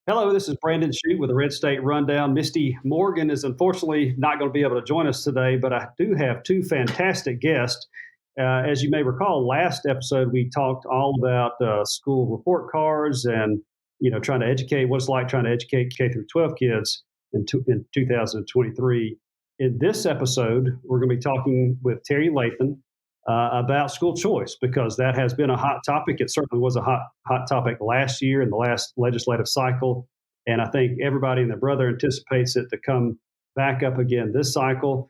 Hello, this is Brandon Shoupe with the Red State Rundown. Misty Morgan is unfortunately not going to be able to join us today, but I do have two fantastic guests. As you may recall, last episode we talked all about school report cards and trying to educate what it's like trying to educate K through 12 kids in 2023. In this episode, we're going to be talking with Terry Lathan about school choice because that has been a hot topic. It certainly was a hot topic last year in the last legislative cycle, and I think everybody and their brother anticipates it to come back up again this cycle.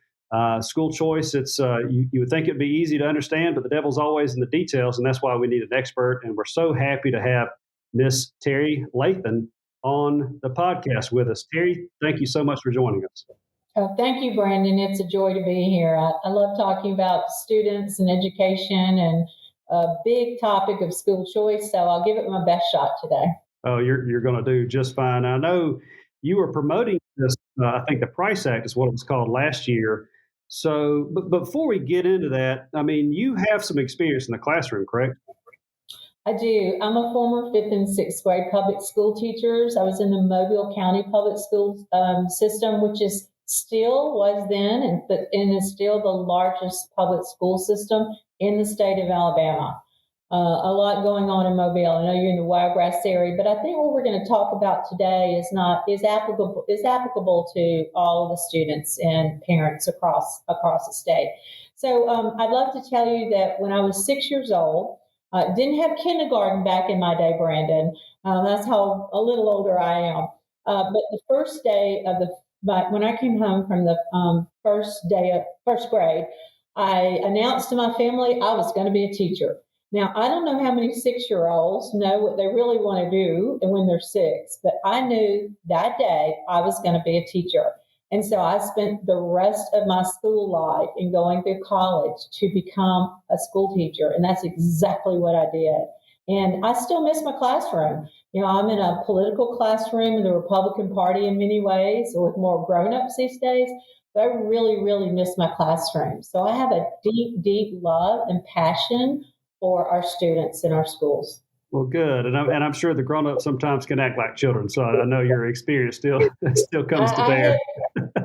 School choice, it's you would think it'd be easy to understand, but the devil's always in the details, and that's why we need an expert. And we're so happy to have Miss Terry Lathan on the podcast with us. Terry, thank you so much for joining us. Oh, thank you, Brandon. It's a joy to be here. I love talking about students and education and a big topic of school choice, so I'll give it my best shot today. Oh, you're going to do just fine. I know you were promoting this. I think the Price Act is what it was called last year. So, but before we get into that, I mean, you have some experience in the classroom, correct? I do. I'm a former fifth and sixth grade public school teacher. I was in the Mobile County public school system, which is still was then and is still the largest public school system in the state of Alabama. A lot going on in Mobile. I know you're in the Wiregrass area, but I think what we're going to talk about today is applicable to all of the students and parents across the state. So I'd love to tell you that when I was 6 years old, didn't have kindergarten back in my day, Brandon. That's how a little older I am. But the first day of when I came home from the first day of first grade, I announced to my family I was going to be a teacher. Now, I don't know how many 6-year-olds know what they really want to do and when they're six, but I knew that day I was going to be a teacher. And so I spent the rest of my school life in going through college to become a school teacher. And that's exactly what I did. And I still miss my classroom. I'm in a political classroom in the Republican Party in many ways, with more grown-ups these days. But I really, really miss my classroom. So I have a deep, deep love and passion for our students in our schools. Well, good, and I'm sure the grown-ups sometimes can act like children. So I know your experience still comes to bear.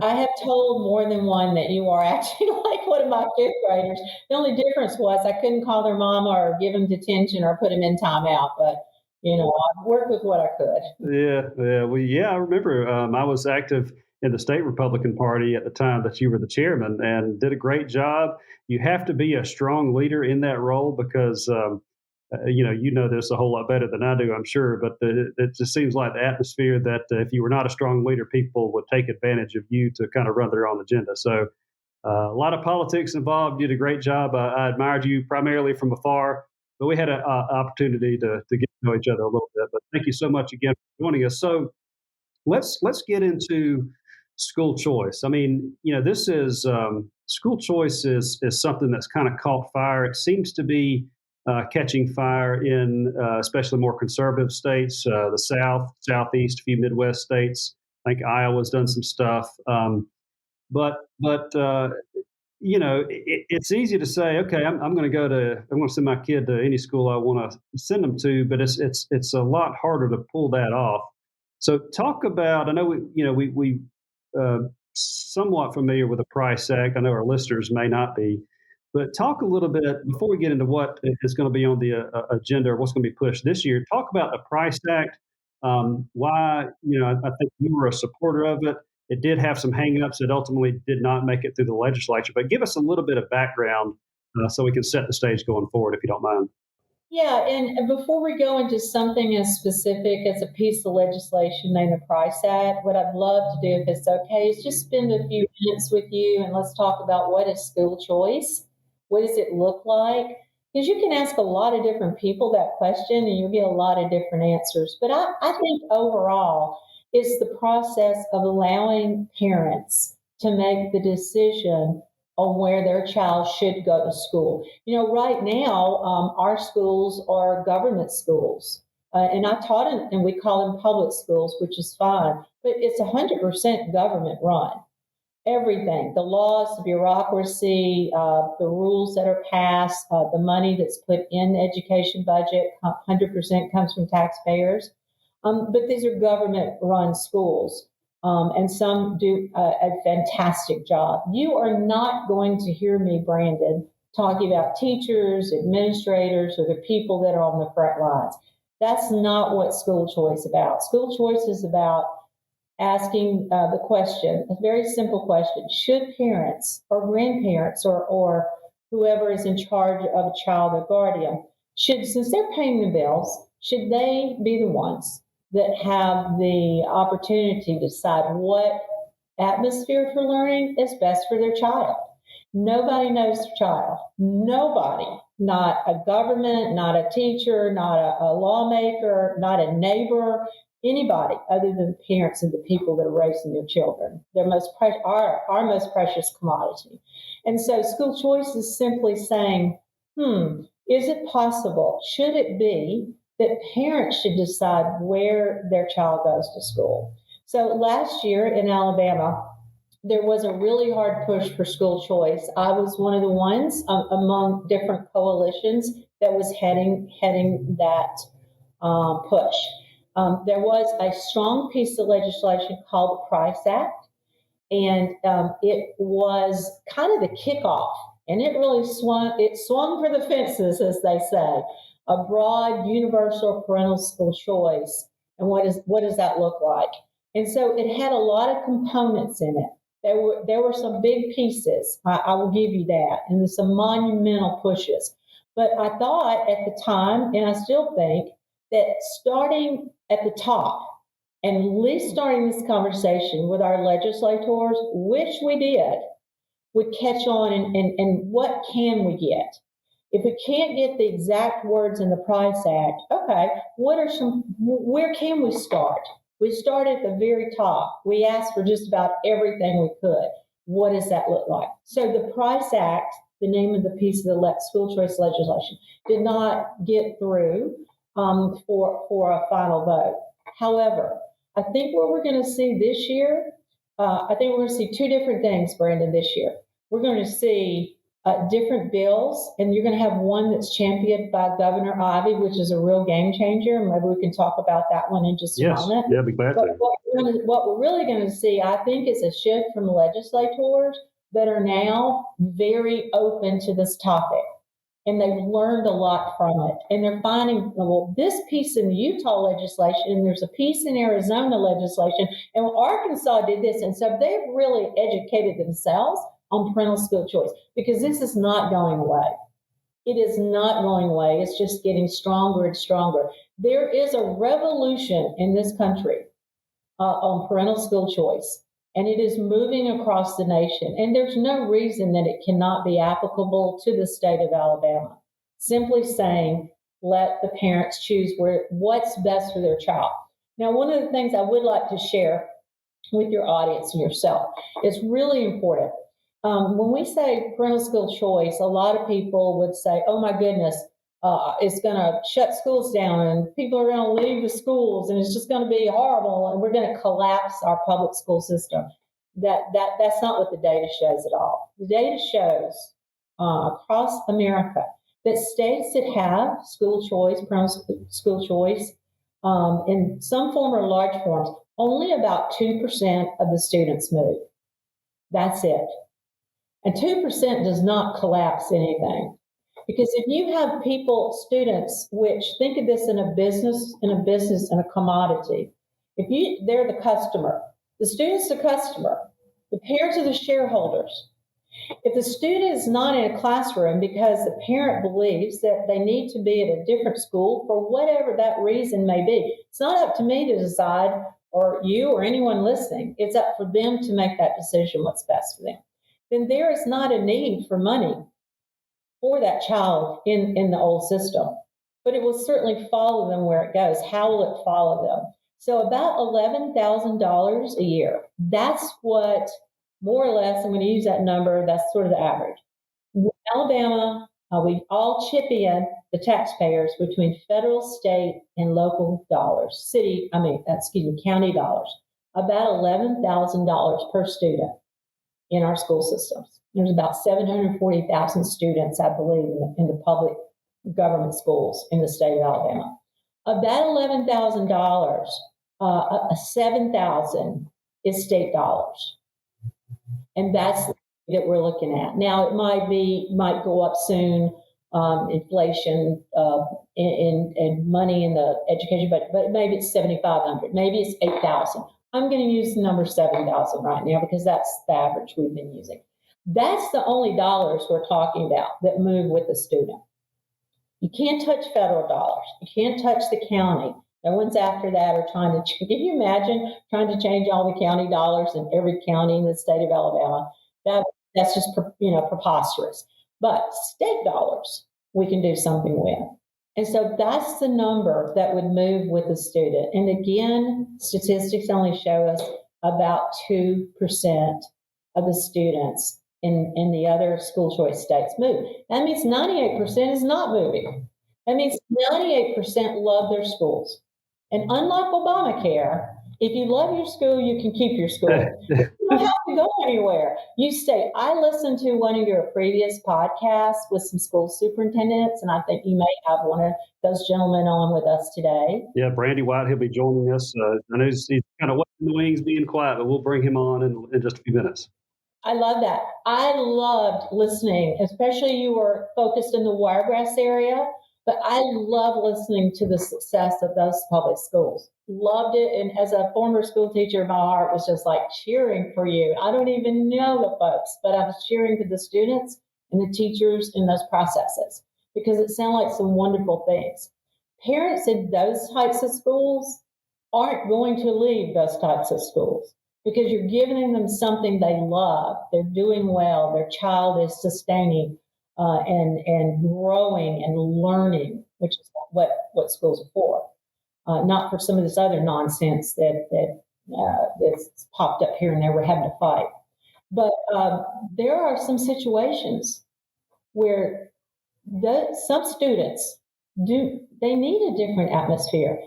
I have told more than one that you are acting like one of my fifth graders. The only difference was I couldn't call their mama or give them detention or put them in timeout, but I worked with what I could. Yeah. Well, yeah, I remember I was active in the state Republican Party at the time that you were the chairman and did a great job. You have to be a strong leader in that role because, you know this a whole lot better than I do, I'm sure, but it just seems like the atmosphere that if you were not a strong leader, people would take advantage of you to kind of run their own agenda. So a lot of politics involved. You did a great job. I admired you primarily from afar, but we had an opportunity to get to know each other a little bit. But thank you so much again for joining us. So let's get into school choice. I mean, this is school choice is something that's kind of caught fire. It seems to be catching fire in especially more conservative states, the South, Southeast, a few Midwest states. I think Iowa's done some stuff. But it's easy to say, okay, I'm going to send my kid to any school I want to send them to, but it's a lot harder to pull that off. So talk about. I know we somewhat familiar with the Price Act. I know our listeners may not be, but talk a little bit before we get into what is going to be on the agenda or what's going to be pushed this year. Talk about the Price Act. Why I think you were a supporter of it. It did have some hangups. It ultimately did not make it through the legislature. But give us a little bit of background so we can set the stage going forward, if you don't mind. Yeah, and before we go into something as specific as a piece of legislation named the Price Act, what I'd love to do, if it's okay, is just spend a few minutes with you and let's talk about what is school choice. What does it look like? Because you can ask a lot of different people that question and you'll get a lot of different answers. But I think overall, it's the process of allowing parents to make the decision on where their child should go to school. Right now, our schools are government schools. And I taught and we call them public schools, which is fine, but it's 100% government run. Everything, the laws, the bureaucracy, the rules that are passed, the money that's put in the education budget, 100% comes from taxpayers. But these are government-run schools, and some do a fantastic job. You are not going to hear me, Brandon, talking about teachers, administrators, or the people that are on the front lines. That's not what school choice is about. School choice is about asking the question, a very simple question: should parents or grandparents or whoever is in charge of a child or guardian, since they're paying the bills, should they be the ones that have the opportunity to decide what atmosphere for learning is best for their child? Nobody knows their child. Nobody. Not a government, not a teacher, not a lawmaker, not a neighbor, anybody other than the parents and the people that are raising their children. Their our most precious commodity. And so school choice is simply saying, is it possible? Should it be that parents should decide where their child goes to school? So last year in Alabama, there was a really hard push for school choice. I was one of the ones among different coalitions that was heading that push. There was a strong piece of legislation called the Price Act, and it was kind of the kickoff, and it really swung for the fences, as they say, a broad universal parental school choice. And what does that look like? And so it had a lot of components in it. There were some big pieces. I will give you that, and there's some monumental pushes. But I thought at the time, and I still think, that starting at the top and at least starting this conversation with our legislators, which we did, would catch on and what can we get? If we can't get the exact words in the Price Act, okay, where can we start? We start at the very top. We asked for just about everything we could. What does that look like? So the Price Act, the name of the piece of the school choice legislation, did not get through for a final vote. However, I think what we're going to see this year, I think we're going to see two different things, Brandon, this year. We're going to see different bills, and you're going to have one that's championed by Governor Ivey, which is a real game changer. Maybe we can talk about that one in just a moment. Yeah, be glad to. What we're really going to see, I think, is a shift from legislators that are now very open to this topic. And they've learned a lot from it. And they're finding, well, this piece in the Utah legislation, and there's a piece in Arizona legislation, and Arkansas did this. And so they've really educated themselves on parental school choice, because this is not going away. It is not going away. It's just getting stronger and stronger. There is a revolution in this country on parental school choice, and it is moving across the nation. And there's no reason that it cannot be applicable to the state of Alabama. Simply saying, let the parents choose what's best for their child. Now, one of the things I would like to share with your audience and yourself is really important. When we say parental school choice, a lot of people would say, oh my goodness, it's going to shut schools down and people are going to leave the schools and it's just going to be horrible and we're going to collapse our public school system. That's not what the data shows at all. The data shows across America that states that have school choice, parental school choice, in some form or large forms, only about 2% of the students move. That's it. And 2% does not collapse anything. Because if you have students, which think of this in a business and a commodity, they're the customer. The student's the customer. The parents are the shareholders. If the student is not in a classroom because the parent believes that they need to be at a different school for whatever that reason may be, it's not up to me to decide, or you or anyone listening. It's up for them to make that decision what's best for them. Then there is not a need for money for that child in the old system. But it will certainly follow them where it goes. How will it follow them? So about $11,000 a year. That's what, more or less, I'm going to use that number, that's sort of the average. In Alabama, we all chip in, the taxpayers, between federal, state, and local dollars, county dollars, about $11,000 per student in our school systems. There's about 740,000 students, I believe, in the public government schools in the state of Alabama. Of that $11,000, $7,000 is state dollars, and that's that we're looking at now. It might go up soon, inflation in money in the education, but maybe it's 7,500, maybe it's 8,000. I'm going to use the number 7,000 right now because that's the average we've been using. That's the only dollars we're talking about that move with the student. You can't touch federal dollars. You can't touch the county. No one's after that or trying to. Can you imagine trying to change all the county dollars in every county in the state of Alabama? That's just preposterous. But state dollars we can do something with. And so that's the number that would move with a student. And again, statistics only show us about 2% of the students in the other school choice states move. That means 98% is not moving. That means 98% love their schools. And unlike Obamacare, if you love your school, you can keep your school. You don't have to go anywhere. You stay. I listened to one of your previous podcasts with some school superintendents, and I think you may have one of those gentlemen on with us today. Yeah, Brandy White, he'll be joining us. I know he's kind of waiting in the wings, being quiet, but we'll bring him on in just a few minutes. I love that. I loved listening, especially you were focused in the Wiregrass area, but I love listening to the success of those public schools. Loved it. And as a former school teacher, my heart was just like cheering for you. I don't even know the folks, but I was cheering for the students and the teachers in those processes because it sounded like some wonderful things. Parents in those types of schools aren't going to leave those types of schools because you're giving them something they love. They're doing well. Their child is sustaining and growing and learning, which is what schools are for, not for some of this other nonsense that's popped up here and there. We're having to fight. But there are some situations where some students they need a different atmosphere.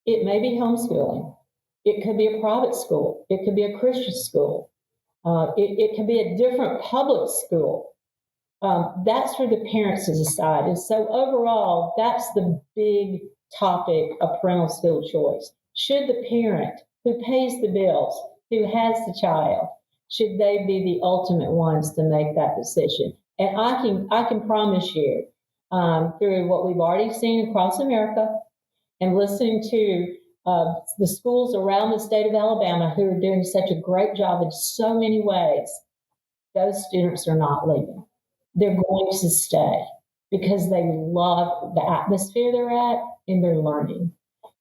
It may be homeschooling. It could be a private school. It could be a Christian school. It could be a different public school. That's for the parents to decide. And so overall, that's the big topic of parental school choice. Should the parent who pays the bills, who has the child, should they be the ultimate ones to make that decision? And I can promise you, through what we've already seen across America and listening to the schools around the state of Alabama who are doing such a great job in so many ways, those students are not leaving. They're going to stay because they love the atmosphere they're at and they're learning.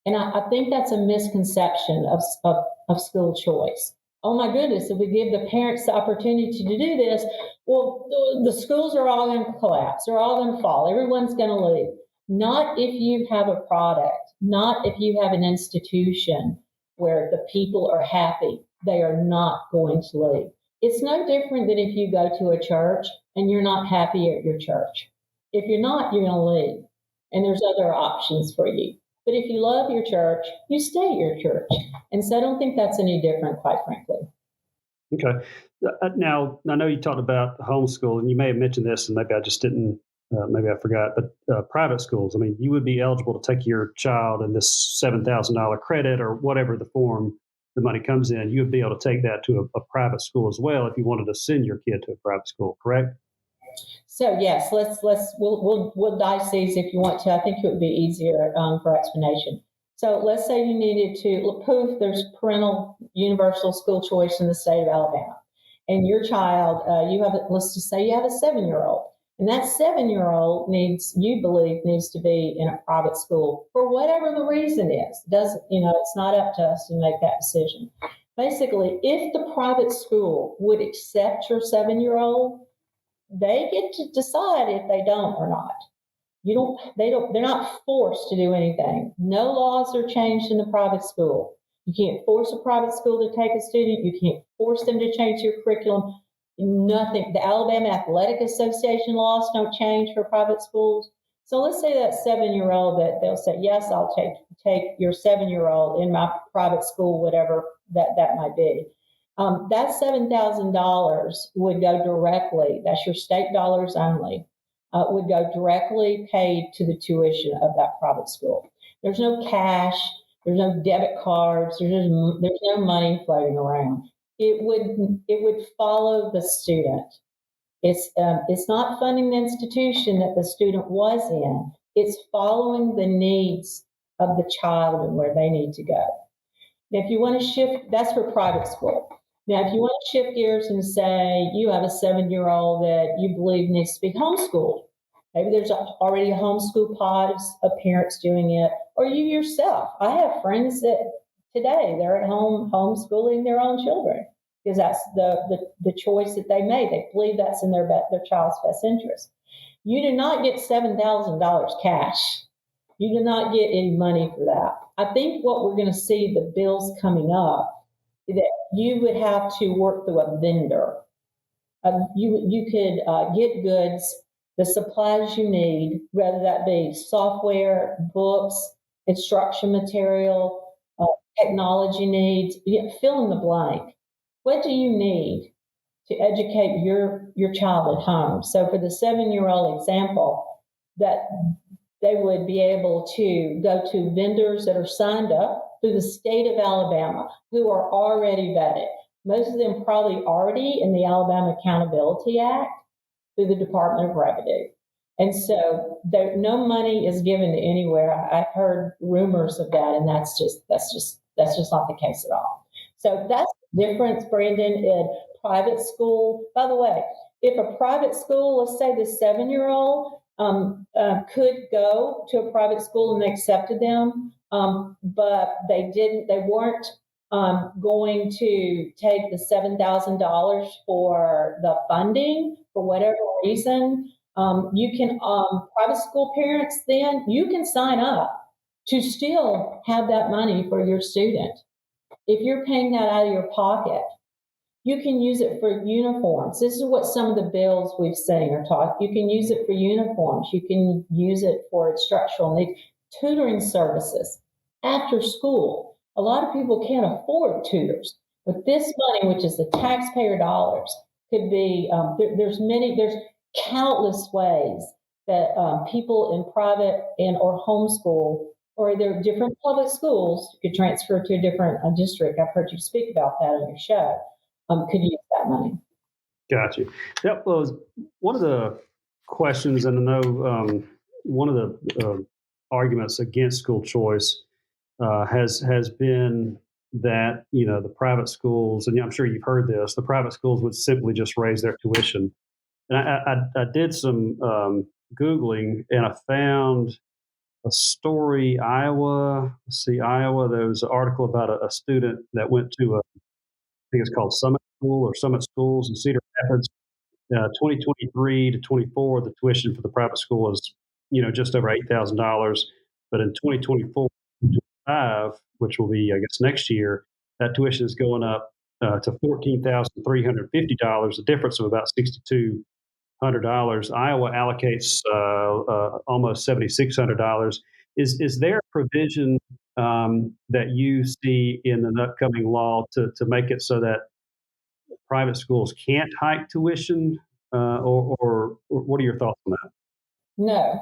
And I think that's a misconception of school choice. Oh my goodness, if we give the parents the opportunity to do this, well, the schools are all going to collapse. They're all going to fall. Everyone's going to leave. Not if you have a product, not if you have an institution where the people are happy. They are not going to leave. It's no different than if you go to a church and you're not happy at your church. If you're not, you're going to leave. And there's other options for you. But if you love your church, you stay at your church. And so I don't think that's any different, quite frankly. Okay. Now, I know you talked about homeschool, and you may have mentioned this, and maybe I just didn't, maybe I forgot, but private schools, I mean, you would be eligible to take your child in this $7,000 credit or whatever the form the money comes in. You would be able to take that to a private school as well if you wanted to send your kid to a private school, correct? So yes, we'll dice these if you want to. I think it would be easier for explanation. So let's say you needed to poof. There's parental universal school choice in the state of Alabama, and your child, let's just say you have a 7-year-old, and that 7-year-old needs to be in a private school for whatever the reason is. It's not up to us to make that decision. Basically, if the private school would accept your 7-year-old, they get to decide if they don't or not. They're not forced to do anything. No laws are changed in the private school. You can't force a private school to take a student. You can't force them to change your curriculum. Nothing. The Alabama Athletic Association laws don't change for private schools. So let's say that 7-year-old that they'll say, yes, I'll take your 7-year-old in my private school, whatever that might be. That $7,000 would go directly, that's your state dollars only, would go directly paid to the tuition of that private school. There's no cash. There's no debit cards. There's no money floating around. It would follow the student. It's not funding the institution that the student was in. It's following the needs of the child and where they need to go. Now, if you want to shift, that's for private school. Now, if you want to shift gears and say you have a 7-year-old that you believe needs to be homeschooled, maybe there's already a homeschool pod of parents doing it, or you yourself. I have friends that today they're at home homeschooling their own children because that's the choice that they made. They believe that's in their child's best interest. You do not get $7,000 cash. You do not get any money for that. I think what we're going to see the bills coming up is that you would have to work through a vendor. You could get goods, the supplies you need, whether that be software, books, instruction material, technology needs. Fill in the blank. What do you need to educate your child at home? So for the 7-year-old example, that they would be able to go to vendors that are signed up through the state of Alabama who are already vetted. Most of them probably already in the Alabama Accountability Act through the Department of Revenue. And so no money is given to anywhere. I've heard rumors of that, and that's just not the case at all. So that's the difference, Brandon, in private school. By the way, if a private school, let's say the 7-year-old could go to a private school and they accepted them, but they weren't going to take the $7,000 for the funding for whatever reason. You can private school parents, then you can sign up to still have that money for your student. If you're paying that out of your pocket, you can use it for uniforms. This is what some of the bills we've seen are taught. You can use it for uniforms. You can use it for instructional needs, tutoring services, after school. A lot of people can't afford tutors, but this money, which is the taxpayer dollars, could be. There's countless ways that people in private and or homeschool, or there are different public schools, you could transfer to a different district. I've heard you speak about that on your show. Could use that money. Got you. That was one of the questions, and I know one of the arguments against school choice has been that the private schools, and I'm sure you've heard this, the private schools would simply just raise their tuition. And I did some Googling, and I found a story, Iowa. Let's see, Iowa. There was an article about a student that went to I think it's called Summit School or Summit Schools in Cedar Rapids. 2023 to 24, the tuition for the private school is just over $8,000. But in 2024 to 25, which will be I guess next year, that tuition is going up to $14,350, a difference of about $6,200. Iowa allocates almost $7,600. Is there a provision that you see in an upcoming law to make it so that private schools can't hike tuition, or what are your thoughts on that? No,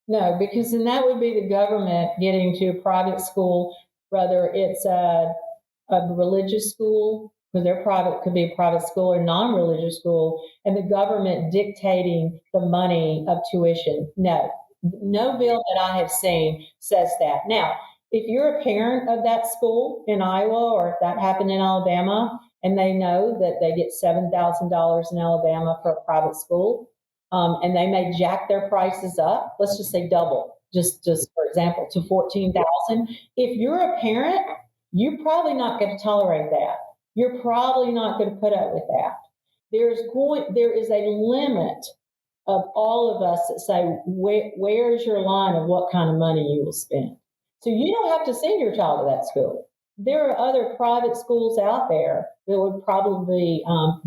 no, because then that would be the government getting to a private school, whether it's a religious school, because they're private, could be a private school or non-religious school, and the government dictating the money of tuition. No, no bill that I have seen says that. Now, if you're a parent of that school in Iowa, or if that happened in Alabama, and they know that they get $7,000 in Alabama for a private school, and they may jack their prices up. Let's just say double, just for example, to 14,000. If you're a parent, you're probably not going to tolerate that. You're probably not going to put up with that. There is a limit of all of us that say, where's your line of what kind of money you will spend? So you don't have to send your child to that school. There are other private schools out there that would probably be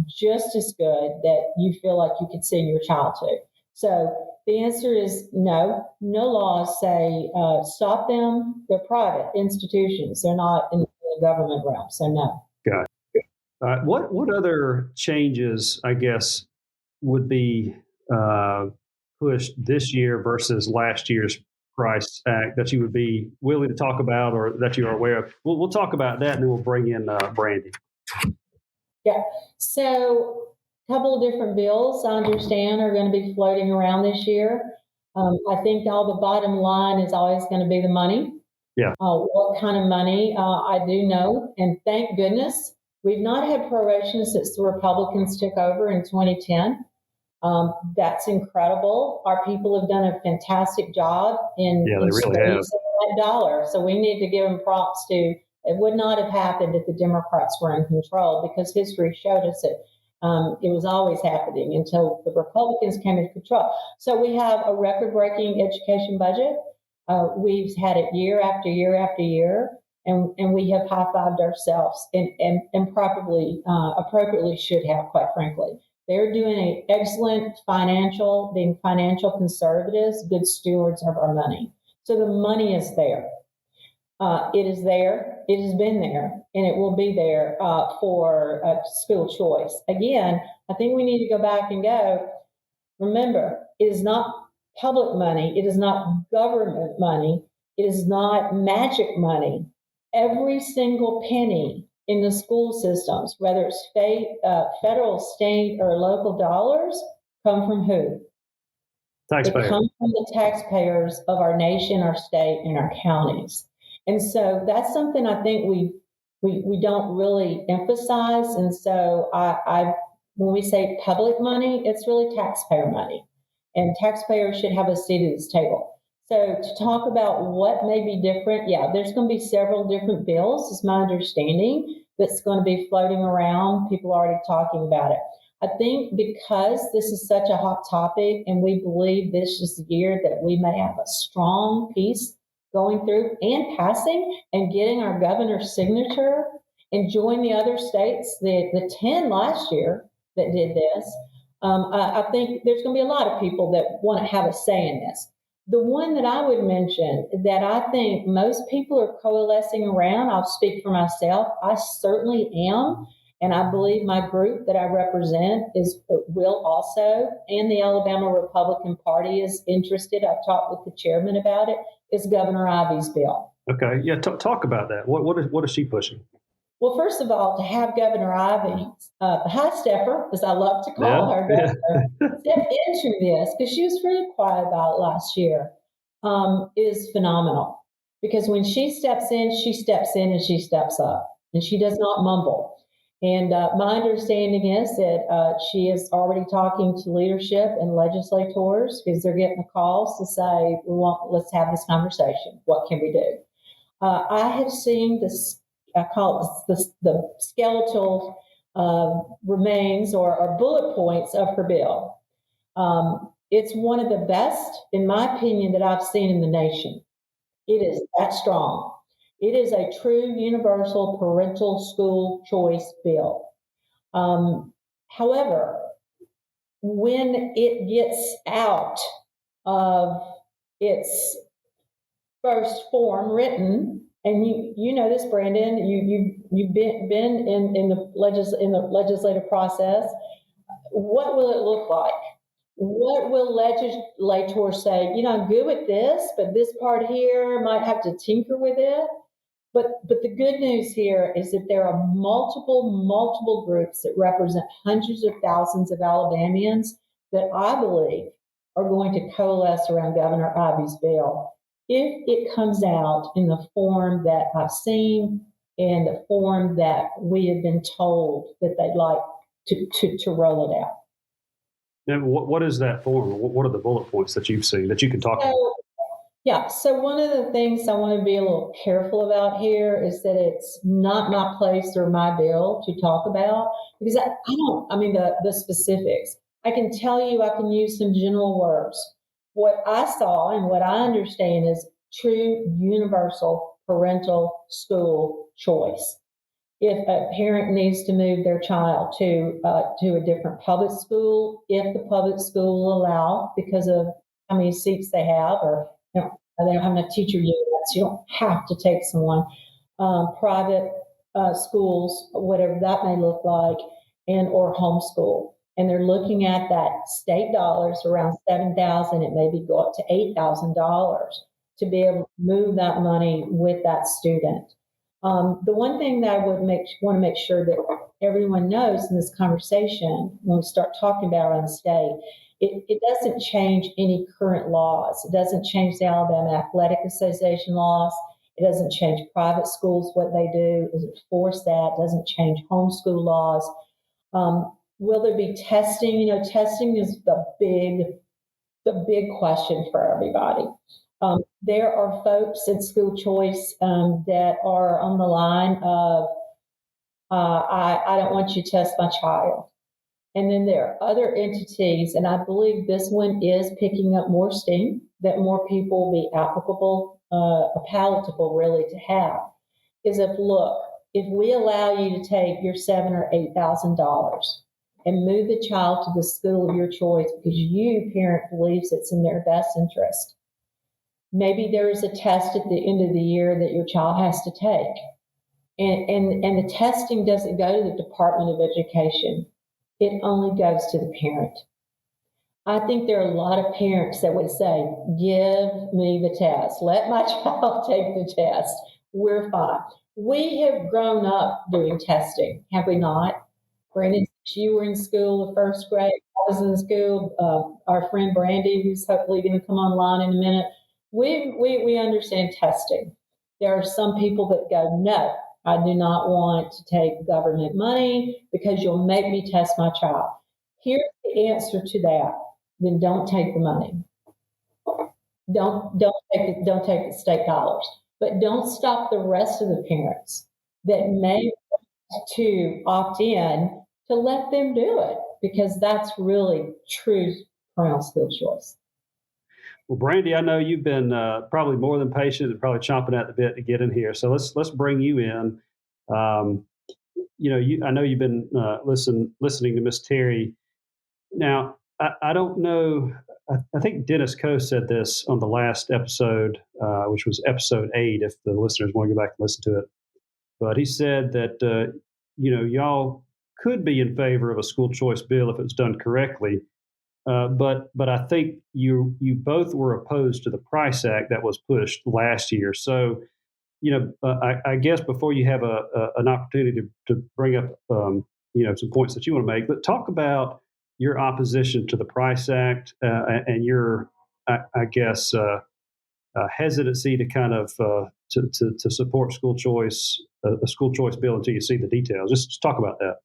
just as good that you feel like you could send your child to. So the answer is no. No laws say stop them. They're private institutions. They're not in the government realm. So no. Got it. What other changes, I guess, would be pushed this year versus last year's price act that you would be willing to talk about or that you are aware of? We'll talk about that, and then we'll bring in Brandy. Yeah. So, a couple of different bills I understand are going to be floating around this year. I think all the bottom line is always going to be the money. Yeah. What kind of money? I do know, and thank goodness we've not had proration since the Republicans took over in 2010. That's incredible. Our people have done a fantastic job Yeah, in they really have. squeezing that dollar. So we need to give them props to. It would not have happened if the Democrats were in control because history showed us it was always happening until the Republicans came into control. So we have a record-breaking education budget. We've had it year after year after year, and we have high-fived ourselves and probably appropriately should have, quite frankly. They're doing an excellent being financial conservatives, good stewards of our money. So the money is there. It is there. It has been there, and it will be there for school choice. Again, I think we need to go back and go. Remember, it is not public money. It is not government money. It is not magic money. Every single penny in the school systems, whether it's federal, state, or local dollars, come from who? They come from the taxpayers of our nation, our state, and our counties. And so that's something I think we don't really emphasize. And so when we say public money, it's really taxpayer money, and taxpayers should have a seat at this table. So to talk about what may be different, yeah, there's going to be several different bills, is my understanding, that's going to be floating around. People are already talking about it. I think because this is such a hot topic and we believe this is the year that we may have a strong piece going through and passing and getting our governor's signature and join the other states, the 10 last year that did this, I think there's going to be a lot of people that want to have a say in this. The one that I would mention that I think most people are coalescing around, I'll speak for myself, I certainly am, and I believe my group that I represent will also, and the Alabama Republican Party is interested. I've talked with the chairman about it, is Governor Ivey's bill. Okay, yeah, talk about that. What is she pushing? Well, first of all, to have Governor Ivey, the high stepper, as I love to call her, step into this, because she was pretty quiet about it last year, is phenomenal. Because when she steps in and she steps up, and she does not mumble. And my understanding is that she is already talking to leadership and legislators because they're getting the calls to say, let's have this conversation. What can we do? I have seen this, I call it the skeletal remains or bullet points of her bill. It's one of the best, in my opinion, that I've seen in the nation. It is that strong. It is a true universal parental school choice bill. However, when it gets out of its first form written, and you know this, Brandon, you've been in the legislative process. What will it look like? What will legislators say? I'm good with this, but this part here might have to tinker with it. But the good news here is that there are multiple groups that represent hundreds of thousands of Alabamians that I believe are going to coalesce around Governor Ivey's bill if it comes out in the form that I've seen and the form that we have been told that they'd like to roll it out. And what is that form? What are the bullet points that you've seen that you can talk about? Yeah, so one of the things I want to be a little careful about here is that it's not my place or my bill to talk about because the specifics. I can tell you, I can use some general words. What I saw and what I understand is true universal parental school choice. If a parent needs to move their child to a different public school, if the public school will allow because of how many seats they have, or they don't have enough teacher units, you don't have to take someone. Private schools, whatever that may look like, and or homeschool. And they're looking at that state dollars around $7,000. It maybe go up to $8,000 to be able to move that money with that student. The one thing that I want to make sure that everyone knows in this conversation when we start talking about around the state, it doesn't change any current laws. It doesn't change the Alabama Athletic Association laws. It doesn't change private schools, what they do. It doesn't force that. It doesn't change homeschool laws. Will there be testing? Testing is the big question for everybody. There are folks at school choice that are on the line of, I don't want you to test my child. And then there are other entities, and I believe this one is picking up more steam, that more people will be palatable really to have, is if we allow you to take your $7,000 or $8,000 and move the child to the school of your choice because you, parent, believes it's in their best interest. Maybe there is a test at the end of the year that your child has to take. And the testing doesn't go to the Department of Education. It only goes to the parent. I think there are a lot of parents that would say, give me the test. Let my child take the test. We're fine. We have grown up doing testing, have we not? Brandon, you were in school the first grade. I was in school. Our friend Brandy, who's hopefully going to come online in a minute, we understand testing. There are some people that go, no, I do not want to take government money because you'll make me test my child. Here's the answer to that. Then don't take the money. Don't take the state dollars. But don't stop the rest of the parents that may want to opt in to let them do it, because that's really true parental school choice. Well, Brandy, I know you've been probably more than patient and probably chomping at the bit to get in here. So let's bring you in. Um, I know you've been listening to Miss Terry. Now, I don't know. I think Dennis Coe said this on the last episode, which was episode 8. If the listeners want to go back and listen to it, but he said that y'all could be in favor of a school choice bill if it's done correctly. But I think you both were opposed to the Price Act that was pushed last year. So I guess before you have an opportunity to bring up some points that you want to make, but talk about your opposition to the Price Act and your I guess hesitancy to kind of to support school choice a school choice bill until you see the details. Just talk about that.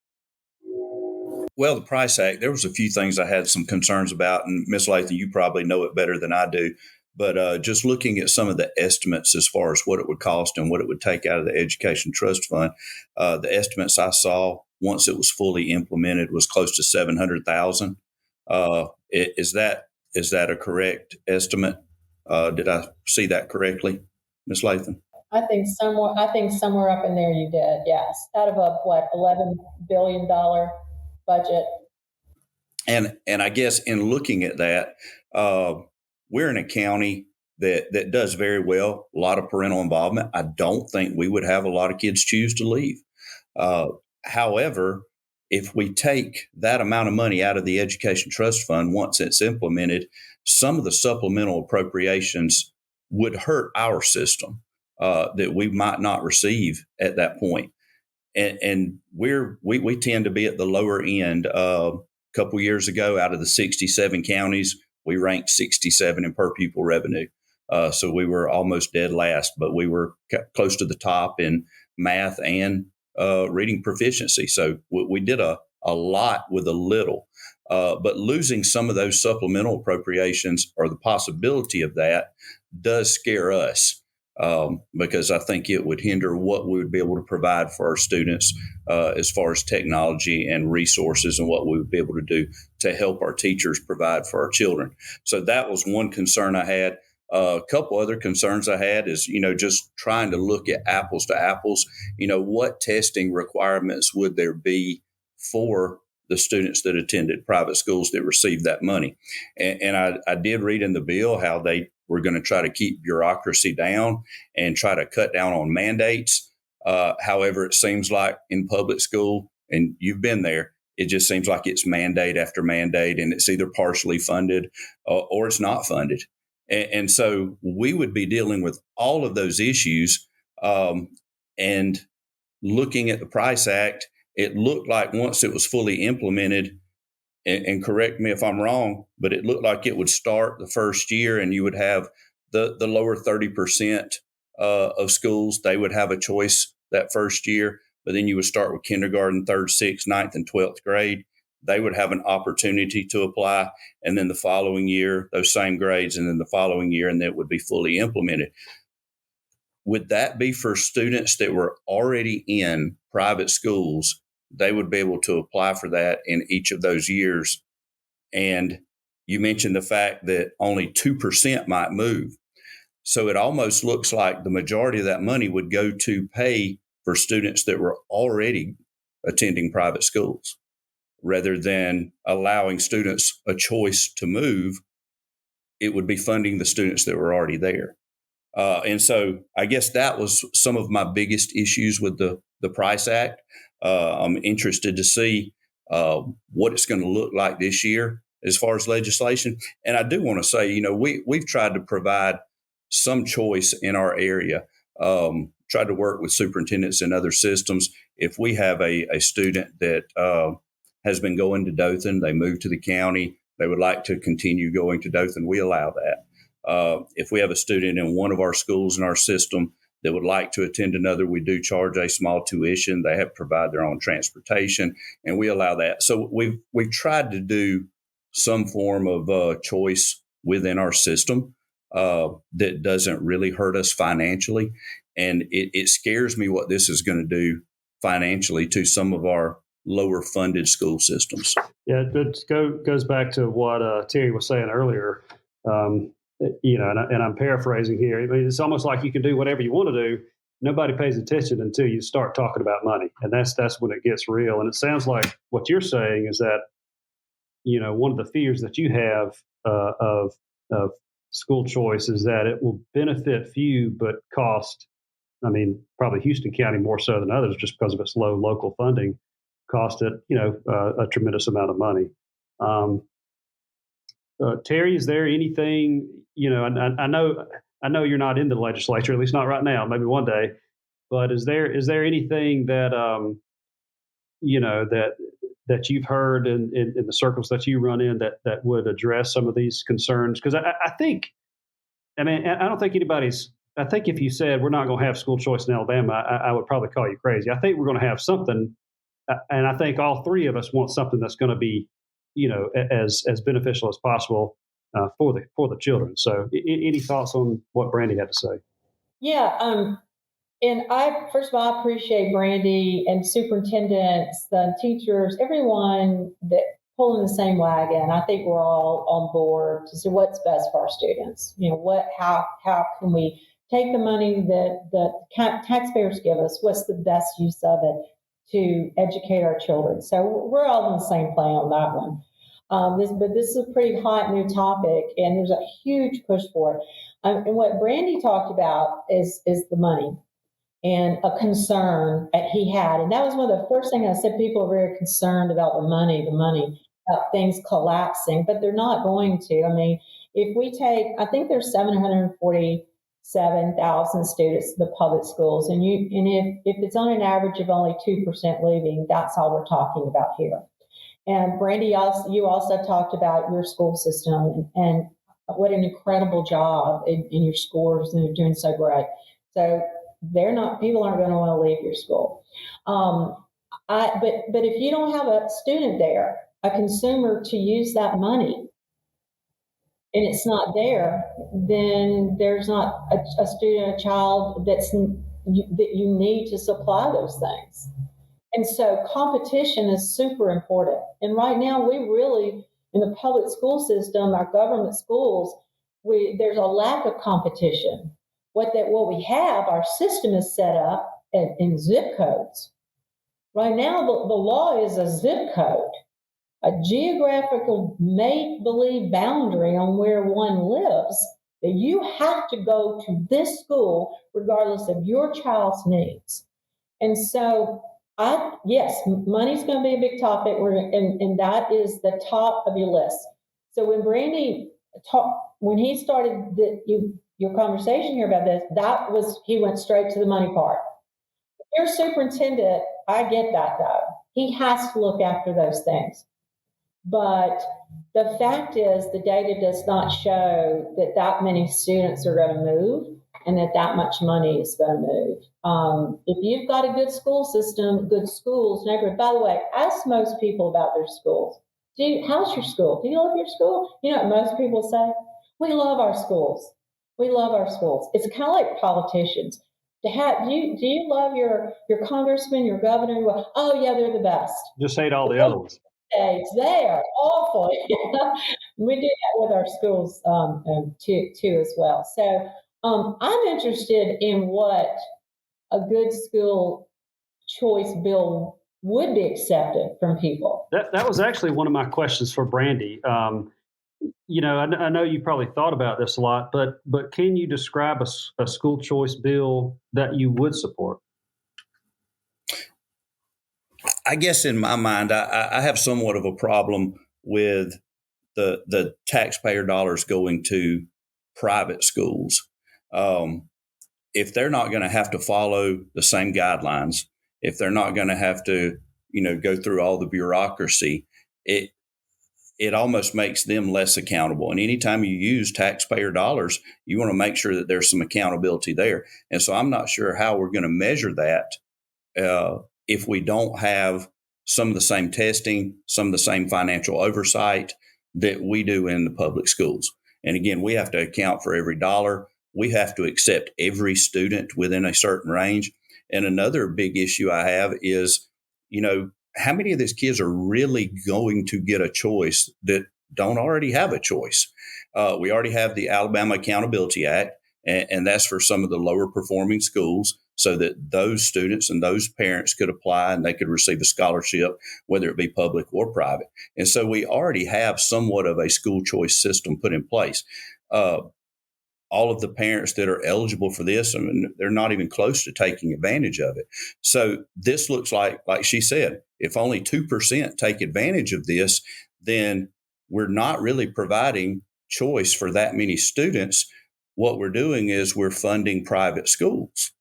Well, the Price Act, there was a few things I had some concerns about, and Ms. Lathan, you probably know it better than I do. But just looking at some of the estimates as far as what it would cost and what it would take out of the Education Trust Fund, the estimates I saw once it was fully implemented was close to $700,000. Is that a correct estimate? Did I see that correctly, Ms. Lathan? I think somewhere up in there you did. Yes, out of a $11 billion budget. And I guess in looking at that, we're in a county that does very well, a lot of parental involvement. I don't think we would have a lot of kids choose to leave. However, if we take that amount of money out of the Education Trust Fund, once it's implemented, some of the supplemental appropriations would hurt our system that we might not receive at that point. And we tend to be at the lower end. A couple years ago, out of the 67 counties, we ranked 67 in per pupil revenue. So we were almost dead last, but we were close to the top in math and reading proficiency. So we did a lot with a little. But losing some of those supplemental appropriations, or the possibility of that, does scare us. Because I think it would hinder what we would be able to provide for our students as far as technology and resources, and what we would be able to do to help our teachers provide for our children. So that was one concern I had. A couple other concerns I had is, just trying to look at apples to apples. What testing requirements would there be for the students that attended private schools that received that money? And I did read in the bill how they were going to try to keep bureaucracy down and try to cut down on mandates. However, it seems like in public school, and you've been there, it just seems like it's mandate after mandate, and it's either partially funded or it's not funded. And so we would be dealing with all of those issues. And looking at the Price Act, it looked like once it was fully implemented, and correct me if I'm wrong, but it looked like it would start the first year and you would have the lower 30% of schools, they would have a choice that first year, but then you would start with kindergarten, third, sixth, ninth, and 12th grade. They would have an opportunity to apply. And then the following year, those same grades, and then the following year, and that would be fully implemented. Would that be for students that were already in private schools? They would be able to apply for that in each of those years. And you mentioned the fact that only 2% might move. So it almost looks like the majority of that money would go to pay for students that were already attending private schools, rather than allowing students a choice to move. It would be funding the students that were already there. And so I guess that was some of my biggest issues with the Price Act. I'm interested to see what it's going to look like this year as far as legislation. And I do want to say, we've tried to provide some choice in our area, tried to work with superintendents and other systems. If we have a student that has been going to Dothan, they move to the county, they would like to continue going to Dothan, we allow that. If we have a student in one of our schools in our system that would like to attend another, we do charge a small tuition. They have to provide their own transportation, and we allow that. So we've tried to do some form of choice within our system that doesn't really hurt us financially. And it scares me what this is going to do financially to some of our lower funded school systems. Yeah, it goes back to what Terry was saying earlier. And I'm paraphrasing here. I mean, it's almost like you can do whatever you want to do. Nobody pays attention until you start talking about money, and that's when it gets real. And it sounds like what you're saying is that one of the fears that you have of school choice is that it will benefit few but cost. I mean, probably Houston County more so than others, just because of its low local funding, cost it a tremendous amount of money. Terry, is there anything I know you're not in the legislature, at least not right now. Maybe one day, but is there anything that that you've heard in the circles that you run in that would address some of these concerns? Because I think, I mean, I don't think anybody's. I think if you said we're not going to have school choice in Alabama, I would probably call you crazy. I think we're going to have something, and I think all three of us want something that's going to be as beneficial as possible for the children. So, any thoughts on what Brandy had to say? Yeah. And first of all, I appreciate Brandy and superintendents, the teachers, everyone that pulling the same wagon. I think we're all on board to see what's best for our students. How can we take the money that the taxpayers give us? What's the best use of it to educate our children? So we're all on the same plane on that one. But this is a pretty hot new topic, and there's a huge push for it. And what Brandy talked about is the money and a concern that he had. And that was one of the first things I said. People are very concerned about the money, about things collapsing, but they're not going to. I mean, if we take, I think there's 747,000 students in the public schools, and if it's on an average of only 2% leaving, that's all we're talking about here. And Brandy, you also talked about your school system and what an incredible job in your scores, and you're doing so great. So people aren't going to want to leave your school. But if you don't have a student there, a consumer to use that money, and it's not there, then there's not a student, a child that you need to supply those things. And so competition is super important. And right now, we really, in the public school system, our government schools, there's a lack of competition. What we have, our system is set up in zip codes. Right now, the law is a zip code, a geographical make-believe boundary on where one lives, that you have to go to this school regardless of your child's needs. And so, yes, money's going to be a big topic, and that is the top of your list. So when Brandy when he started your conversation here about this, he went straight to the money part. Your superintendent, I get that though. He has to look after those things. But the fact is, the data does not show that many students are going to move and that much money is going to move. If you've got a good school system, good schools, neighborhood, by the way, ask most people about their schools. How's your school? Do you love your school? You know what most people say? We love our schools. We love our schools. It's kind of like politicians. Do you love your congressman, your governor? Oh yeah, they're the best. Just hate all the other ones. They are awful. We do that with our schools too as well. So I'm interested in what a good school choice bill would be accepted from people. That was actually one of my questions for Brandy. I know you probably thought about this a lot, but can you describe a school choice bill that you would support? I guess in my mind, I have somewhat of a problem with the taxpayer dollars going to private schools. If they're not going to have to follow the same guidelines, if they're not going to have to, go through all the bureaucracy, it almost makes them less accountable. And anytime you use taxpayer dollars, you want to make sure that there's some accountability there. And so I'm not sure how we're going to measure that if we don't have some of the same testing, some of the same financial oversight that we do in the public schools. And again, we have to account for every dollar. We have to accept every student within a certain range. And another big issue I have is, how many of these kids are really going to get a choice that don't already have a choice? We already have the Alabama Accountability Act, and that's for some of the lower performing schools so that those students and those parents could apply and they could receive a scholarship, whether it be public or private. And so we already have somewhat of a school choice system put in place. All of the parents that are eligible for this, they're not even close to taking advantage of it. So this looks like she said, if only 2% take advantage of this, then we're not really providing choice for that many students. What we're doing is we're funding private schools.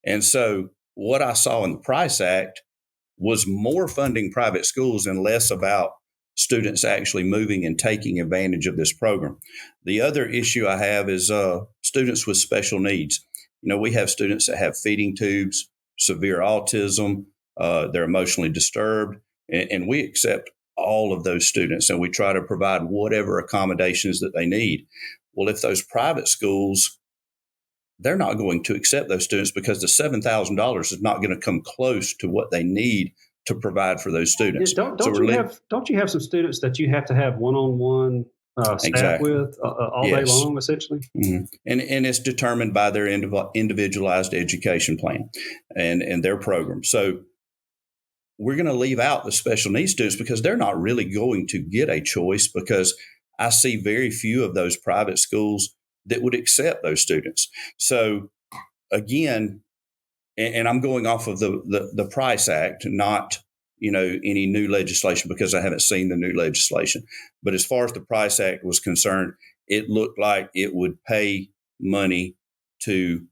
And so what I saw in the Price Act was more funding private schools and less about students actually moving and taking advantage of this program. The other issue I have is students with special needs. We have students that have feeding tubes, severe autism, they're emotionally disturbed, and we accept all of those students and we try to provide whatever accommodations that they need. Well, if those private schools, they're not going to accept those students because the $7,000 is not going to come close to what they need to provide for those students. Don't you have some students that you have to have one-on-one staff exactly. with all day long, essentially? Mm-hmm. And it's determined by their individualized education plan and their program. So we're going to leave out the special needs students because they're not really going to get a choice, because I see very few of those private schools that would accept those students. So again, and I'm going off of the Price Act, not any new legislation, because I haven't seen the new legislation. But as far as the Price Act was concerned, it looked like it would pay money to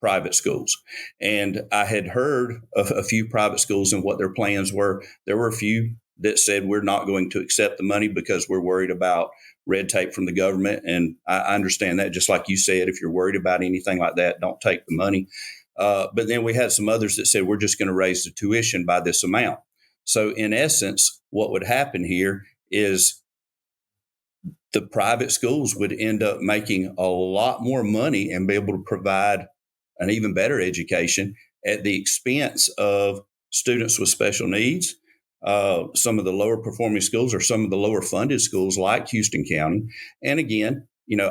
private schools. And I had heard of a few private schools and what their plans were. There were a few that said, we're not going to accept the money because we're worried about red tape from the government. And I understand that. Just like you said, if you're worried about anything like that, don't take the money. But then we had some others that said, we're just going to raise the tuition by this amount. So in essence, what would happen here is the private schools would end up making a lot more money and be able to provide an even better education at the expense of students with special needs, some of the lower performing schools or some of the lower funded schools like Houston County. And again,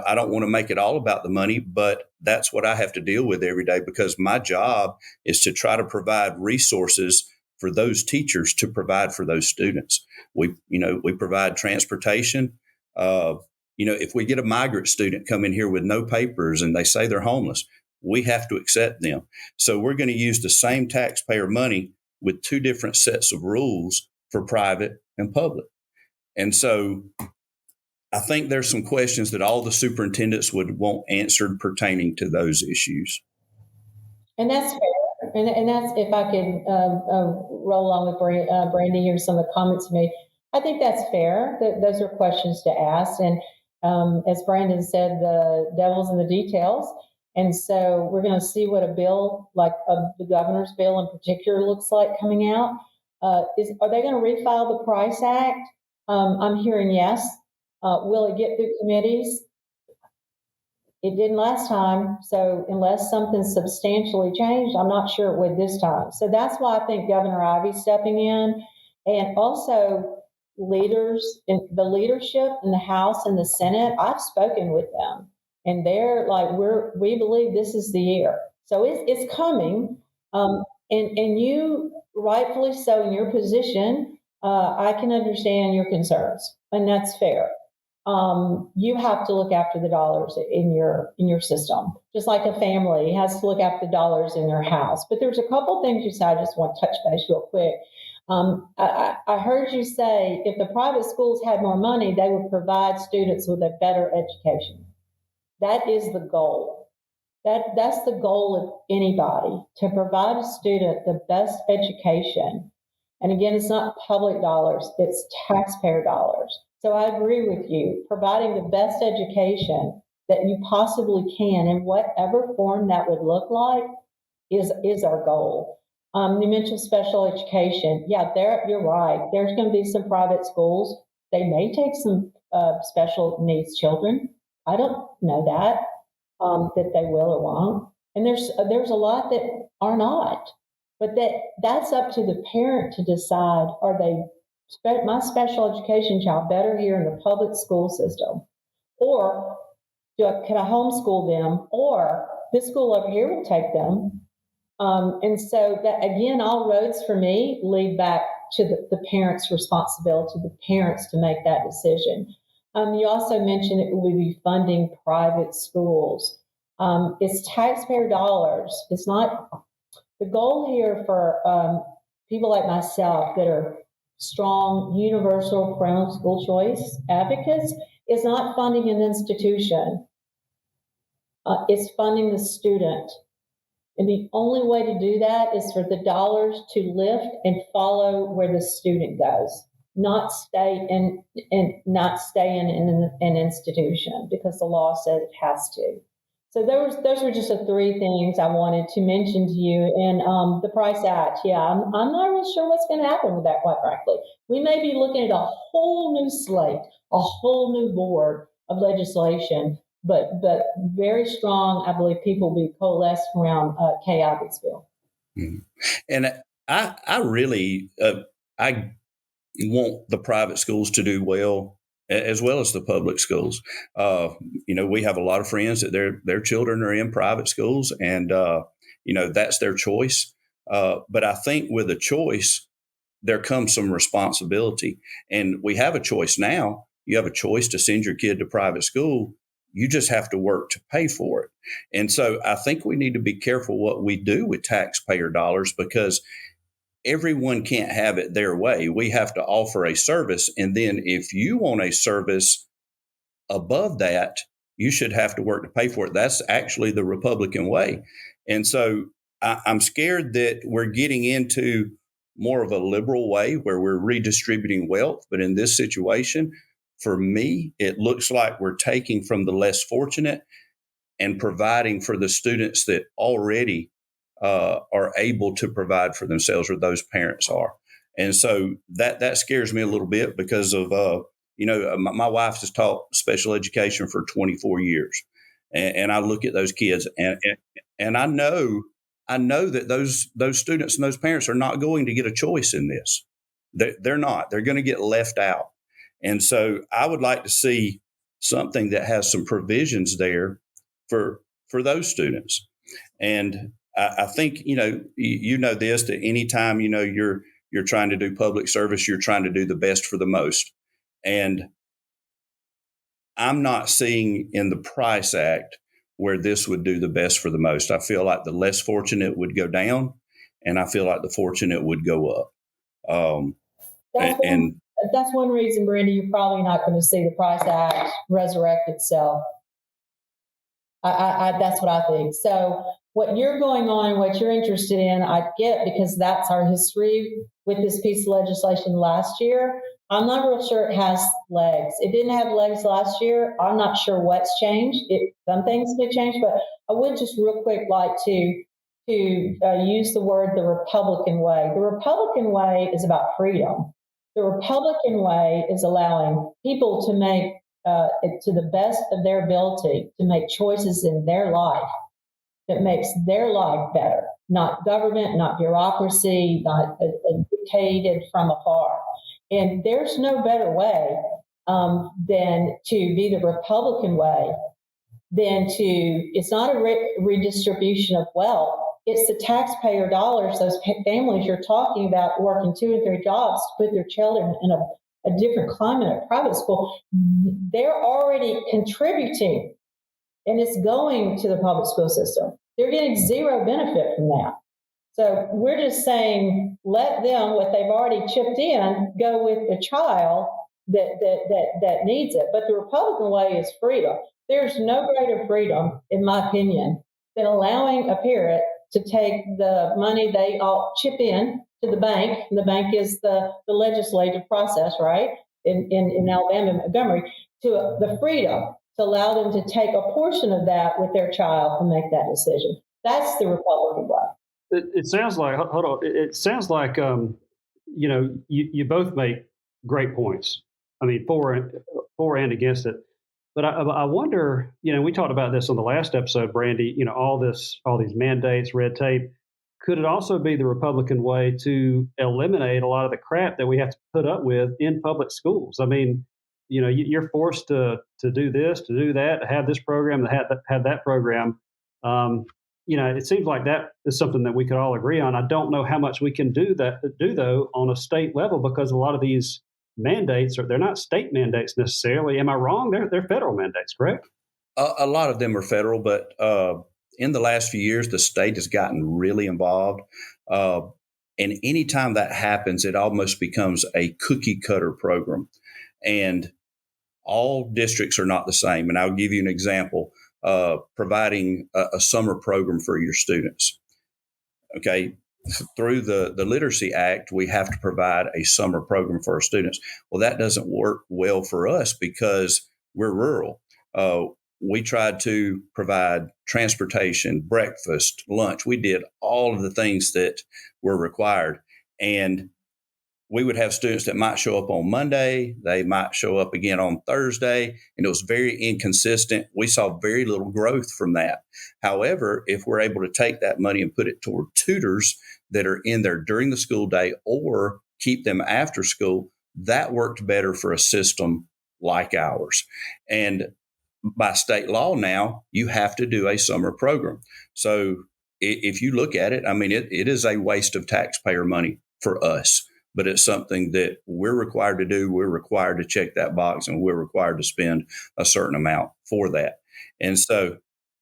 I don't want to make it all about the money, but that's what I have to deal with every day, because my job is to try to provide resources for those teachers to provide for those students. We provide transportation. If we get a migrant student come in here with no papers and they say they're homeless, we have to accept them. So we're going to use the same taxpayer money with two different sets of rules for private and public. And so I think there's some questions that all the superintendents would want answered pertaining to those issues. And that's fair. And that's, if I could roll on with Brandy here, some of the comments made. I think that's fair. Those are questions to ask. And as Brandon said, the devil's in the details. And so we're going to see what a bill, like the governor's bill in particular, looks like coming out. Are they going to refile the Price Act? I'm hearing yes. Will it get through committees? It didn't last time, so unless something substantially changed, I'm not sure it would this time. So that's why I think Governor Ivey's stepping in, and also leaders in the leadership in the House and the Senate. I've spoken with them, and they're like, we believe this is the year. So it's coming, and you rightfully so in your position. I can understand your concerns, and that's fair. You have to look after the dollars in your system, just like a family has to look after the dollars in their house. But there's a couple things you said I just want to touch base real quick. I heard you say if the private schools had more money, they would provide students with a better education. That is the goal. That's the goal of anybody, to provide a student the best education. And again, it's not public dollars, it's taxpayer dollars. So I agree with you. Providing the best education that you possibly can in whatever form that would look like is our goal. You mentioned special education. Yeah, you're right. There's going to be some private schools. They may take some special needs children. I don't know that they will or won't. And there's a lot that are not. But that's up to the parent to decide, are they my special education child better here in the public school system? Or can I homeschool them? Or this school over here will take them. And so that, again, all roads for me lead back to the parents' responsibility, the parents to make that decision. You also mentioned it will be funding private schools. It's taxpayer dollars. It's not the goal here for people like myself that are strong, universal parental school choice advocates is not funding an institution. It's funding the student. And the only way to do that is for the dollars to lift and follow where the student goes, not stay in an institution because the law says it has to. So those were just the three things I wanted to mention to you. And the Price Act, yeah, I'm not really sure what's going to happen with that, quite frankly. We may be looking at a whole new slate, a whole new board of legislation, but very strong, I believe people will be coalesced around Kay Ivey's bill. Mm-hmm. And I really, I want the private schools to do well as the public schools. We have a lot of friends that their children are in private schools, and that's their choice. But I think with a choice, there comes some responsibility, and we have a choice now. You have a choice to send your kid to private school. You just have to work to pay for it. And so I think we need to be careful what we do with taxpayer dollars, because everyone can't have it their way. We have to offer a service. And then if you want a service above that, you should have to work to pay for it. That's actually the Republican way. And so I'm scared that we're getting into more of a liberal way where we're redistributing wealth. But in this situation, for me, it looks like we're taking from the less fortunate and providing for the students that already are able to provide for themselves, or those parents are. And so that scares me a little bit because of, my wife has taught special education for 24 years. And I look at those kids and I know that those students and those parents are not going to get a choice in this. They're not. They're going to get left out. And so I would like to see something that has some provisions there for those students. And I think, this, that anytime, you're trying to do public service, you're trying to do the best for the most. And I'm not seeing in the Price Act where this would do the best for the most. I feel like the less fortunate would go down, and I feel like the fortunate would go up. that's one reason, Brandy, you're probably not going to see the Price Act resurrect itself. That's what I think. So what you're going on, what you're interested in, I get, because that's our history with this piece of legislation last year. I'm not real sure it has legs. It didn't have legs last year. I'm not sure what's changed. Some things may change, but I would just real quick like to use the word the Republican way. The Republican way is about freedom. The Republican way is allowing people to make to the best of their ability to make choices in their life that makes their life better, not government, not bureaucracy, not dictated from afar. And there's no better way than to be the Republican way, than to, it's not a redistribution of wealth. It's the taxpayer dollars, those families you're talking about working 2 and 3 jobs to put their children in a different climate at private school. They're already contributing, and it's going to the public school system. They're getting zero benefit from that. So we're just saying, let them, what they've already chipped in, go with the child that needs it. But the Republican way is freedom. There's no greater freedom, in my opinion, than allowing a parent to take the money they all chip in to the bank. And the bank is the legislative process, right? In Alabama and Montgomery, to the freedom to allow them to take a portion of that with their child and make that decision. That's the Republican way. It sounds like, hold on. It sounds like, you both make great points. I mean, for and against it. But I wonder, we talked about this on the last episode, Brandy, all these mandates, red tape. Could it also be the Republican way to eliminate a lot of the crap that we have to put up with in public schools? I mean, you're forced to do this, to do that, to have this program, to have that program. It seems like that is something that we could all agree on. I don't know how much we can do though on a state level, because a lot of these mandates they're not state mandates necessarily. Am I wrong? They're federal mandates, correct? A lot of them are federal, but in the last few years, the state has gotten really involved. And anytime that happens, it almost becomes a cookie cutter program. And all districts are not the same. And I'll give you an example. Providing a summer program for your students. Okay. Through the Literacy Act, we have to provide a summer program for our students. Well, that doesn't work well for us because we're rural. We tried to provide transportation, breakfast, lunch. We did all of the things that were required. And we would have students that might show up on Monday. They might show up again on Thursday. And it was very inconsistent. We saw very little growth from that. However, if we're able to take that money and put it toward tutors that are in there during the school day or keep them after school, that worked better for a system like ours. And by state law now, you have to do a summer program. So if you look at it, I mean, it is a waste of taxpayer money for us. But it's something that we're required to do. We're required to check that box, and we're required to spend a certain amount for that. And so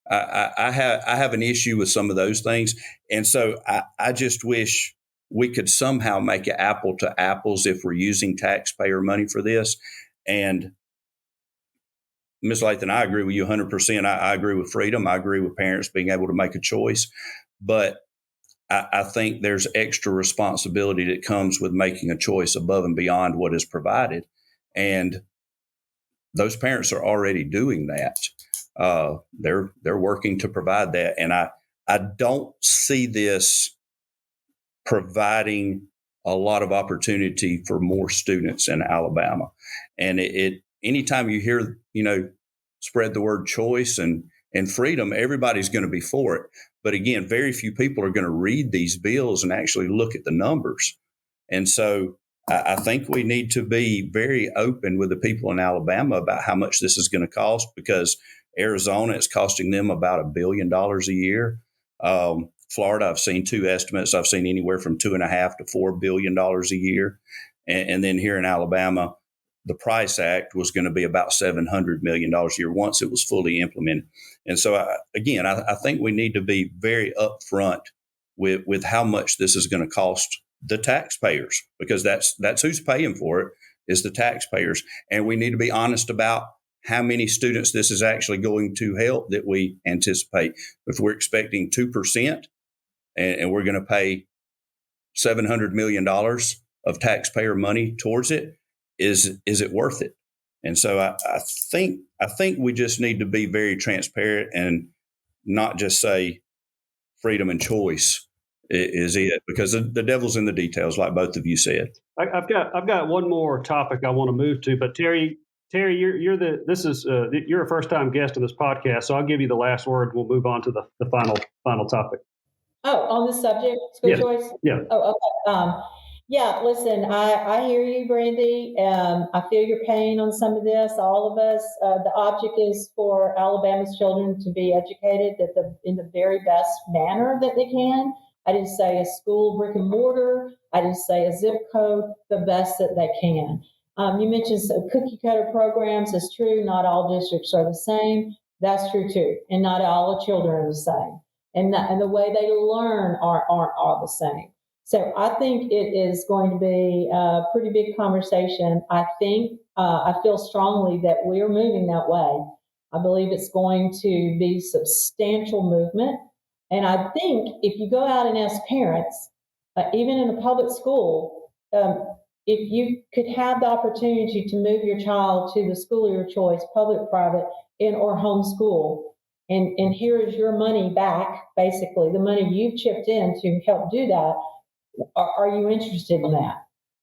I have an issue with some of those things. And so I just wish we could somehow make it apple to apples if we're using taxpayer money for this. And Ms. Lathan, I agree with you 100%. I agree with freedom. I agree with parents being able to make a choice. But I think there's extra responsibility that comes with making a choice above and beyond what is provided. And those parents are already doing that. They're working to provide that. And I don't see this providing a lot of opportunity for more students in Alabama. And anytime you hear, spread the word choice and freedom, everybody's going to be for it. But again, very few people are going to read these bills and actually look at the numbers. And so I think we need to be very open with the people in Alabama about how much this is going to cost, because Arizona is costing them about $1 billion a year. Florida, I've seen 2 estimates. I've seen anywhere from $2.5 to $4 billion a year. And then here in Alabama, the Price Act was going to be about $700 million a year once it was fully implemented. And so, I think we need to be very upfront with how much this is going to cost the taxpayers, because that's who's paying for it is the taxpayers. And we need to be honest about how many students this is actually going to help that we anticipate. If we're expecting 2% and we're going to pay $700 million of taxpayer money towards it, is it worth it? And so I think we just need to be very transparent and not just say freedom and choice is it, because the devil's in the details, like both of you said. I've got one more topic I want to move to, but Terry, you're a first time guest on this podcast, so I'll give you the last word. We'll move on to the final topic. Oh, on the subject, school choice? Yeah. Oh, okay. Yeah, listen, I hear you, Brandy. I feel your pain on some of this, all of us. The object is for Alabama's children to be educated in the very best manner that they can. I didn't say a school brick and mortar. I didn't say a zip code, the best that they can. You mentioned some cookie cutter programs. It's true. Not all districts are the same. That's true too. And not all the children are the same. And the way they learn aren't all the same. So I think it is going to be a pretty big conversation. I feel strongly that we are moving that way. I believe it's going to be substantial movement. And I think if you go out and ask parents, even in a public school, if you could have the opportunity to move your child to the school of your choice, public, private, or homeschool, and here is your money back, basically, the money you've chipped in to help do that, are you interested in that?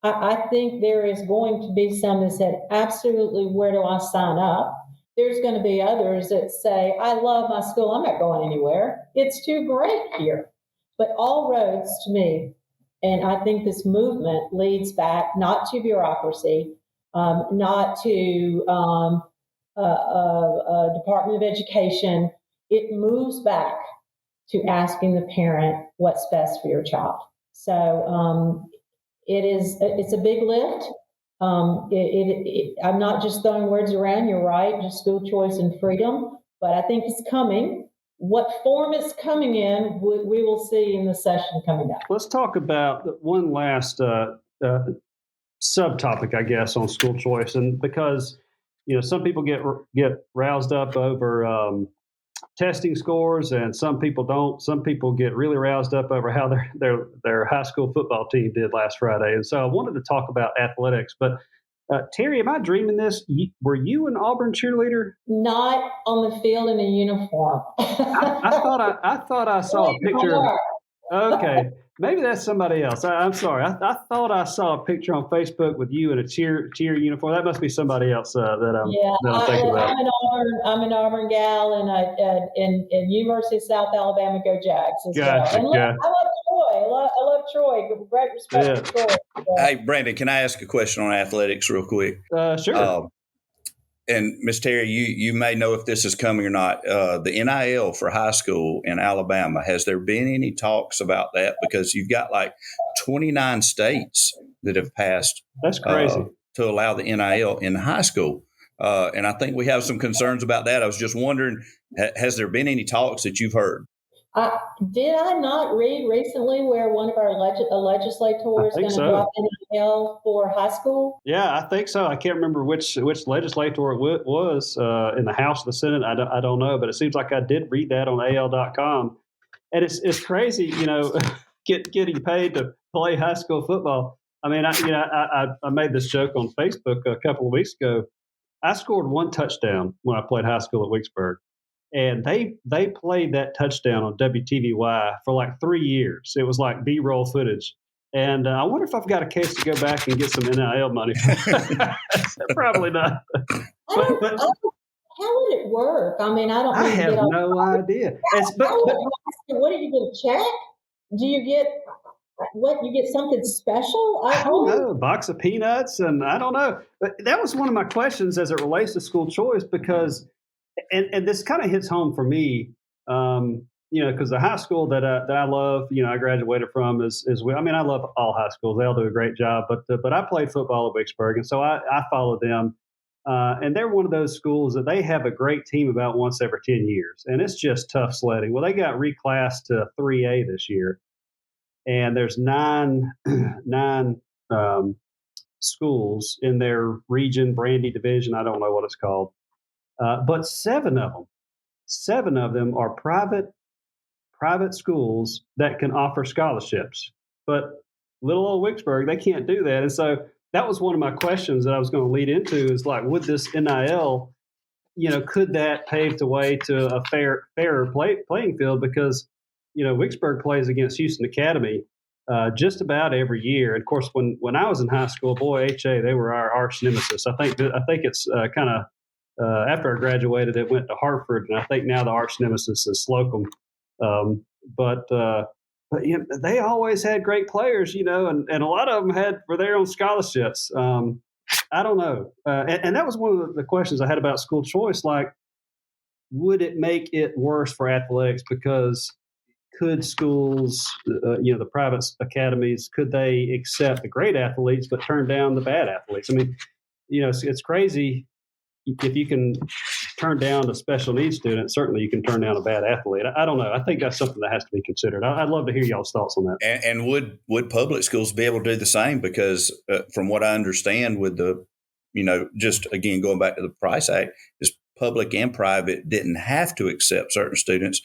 I think there is going to be some that said, absolutely, where do I sign up? There's going to be others that say, I love my school, I'm not going anywhere. It's too great here. But all roads to me, and I think this movement leads back not to bureaucracy, not to Department of Education. It moves back to asking the parent what's best for your child. So it's a big lift. I'm not just throwing words around. You're right, just school choice and freedom, but I think it's coming. What form it's coming in, we will see in the session coming up. Let's talk about one last subtopic, I guess, on school choice, and because some people get roused up over testing scores, and some people don't. Some people get really roused up over how their high school football team did last Friday. And so I wanted to talk about athletics. But Terry, am I dreaming this? Were you an Auburn cheerleader? Not on the field in a uniform. I thought I saw a picture. Okay, maybe that's somebody else. I'm sorry. I thought I saw a picture on Facebook with you in a cheer uniform. That must be somebody else that I'm thinking about. I'm an Auburn gal, and University of South Alabama, go Jags as well. And look, I love Troy. I love Troy. Great respect for Troy. Hey, Brandon, can I ask a question on athletics real quick? Sure. And Ms. Terry, you may know if this is coming or not. The NIL for high school in Alabama, has there been any talks about that? Because you've got like 29 states that have passed. That's crazy. To allow the NIL in high school. And I think we have some concerns about that. I was just wondering, has there been any talks that you've heard? Did I not read recently where one of our legislators is going to drop NIL for high school? Yeah, I think so. I can't remember which legislator it was in the House or the Senate. I don't know, but it seems like I did read that on AL.com. And it's crazy, getting paid to play high school football. I mean, I made this joke on Facebook a couple of weeks ago. I scored one touchdown when I played high school at Wicksburg. And they played that touchdown on WTVY for like 3 years. It was like B-roll footage. And I wonder if I've got a case to go back and get some NIL money. Probably not. How would it work? I mean, I have no idea. What do you get, a check? Do you get what? You get something special? I don't know. A box of peanuts, and I don't know. But that was one of my questions as it relates to school choice, because and this kind of hits home for me, because the high school that I love, I graduated from is I mean, I love all high schools; they all do a great job. But I played football at Vicksburg, and so I followed them, and they're one of those schools that they have a great team about once every 10 years, and it's just tough sledding. Well, they got reclassed to 3A this year, and there's nine schools in their region, Brandy division. I don't know what it's called, but seven of them are private schools that can offer scholarships. But little old Wicksburg, they can't do that. And so that was one of my questions that I was going to lead into is like, would this NIL, could that pave the way to a fairer playing field? Because, Wicksburg plays against Houston Academy just about every year. And of course, when I was in high school, boy, HA, they were our arch nemesis. I think it's kind of after I graduated, it went to Hartford, and I think now the arch nemesis is Slocum. Um, but they always had great players, and a lot of them were there on scholarships. I don't know, and that was one of the questions I had about school choice. Like, would it make it worse for athletics because could schools, the private academies, could they accept the great athletes but turn down the bad athletes? I mean, it's crazy if you can turn down a special needs student. Certainly, you can turn down a bad athlete. I don't know. I think that's something that has to be considered. I'd love to hear y'all's thoughts on that. And would public schools be able to do the same? Because from what I understand, with the, just again going back to the Price Act, is public and private didn't have to accept certain students,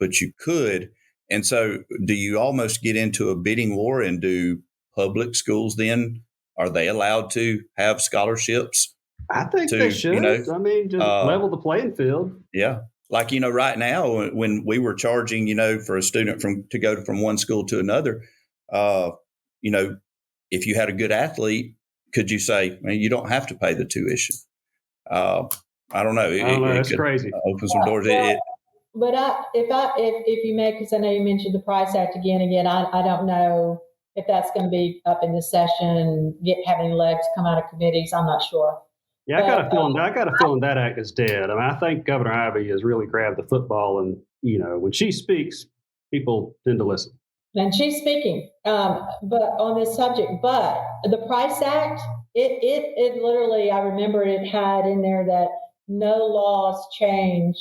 but you could. And so, do you almost get into a bidding war? And do public schools then, are they allowed to have scholarships? I think they should. I mean, just level the playing field. Yeah. Like, right now, when we were charging, for a student to go from one school to another, if you had a good athlete, could you say, man, you don't have to pay the tuition? I don't know. That's crazy. Open some doors. But if you may, because I know you mentioned the Price Act again, I don't know if that's going to be up in this session, having legs come out of committees. I'm not sure. Yeah, I got a feeling that act is dead. I mean, I think Governor Ivey has really grabbed the football, and when she speaks, people tend to listen. And she's speaking, but on this subject. But the Price Act, it literally, I remember it had in there that no laws change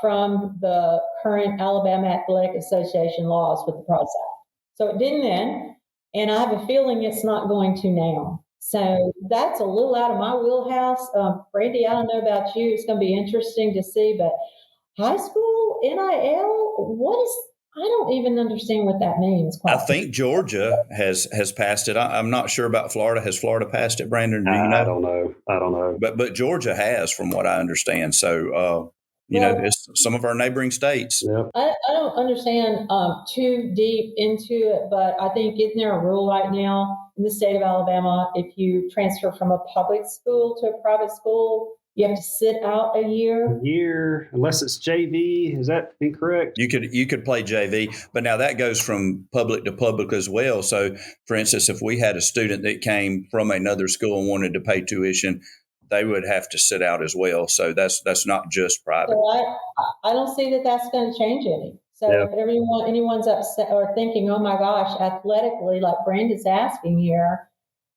from the current Alabama Athletic Association laws with the Price Act. So it didn't then, and I have a feeling it's not going to now. So that's a little out of my wheelhouse. Brandy, I don't know about you. It's going to be interesting to see, but high school NIL, I don't even understand what that means. I think Georgia has passed it. I'm not sure about Florida. Has Florida passed it, Brandon? Do you know? I don't know. But Georgia has, from what I understand. So, it's some of our neighboring states. Yeah. I don't understand too deep into it, but I think isn't there a rule right now in the state of Alabama, if you transfer from a public school to a private school, you have to sit out a year? Unless it's JV. Is that incorrect? You could play JV, but now that goes from public to public as well. So, for instance, if we had a student that came from another school and wanted to pay tuition, they would have to sit out as well. So that's not just private. So I don't see that that's going to change any. So if anyone's upset or thinking, oh my gosh, athletically, like Brandon's asking here,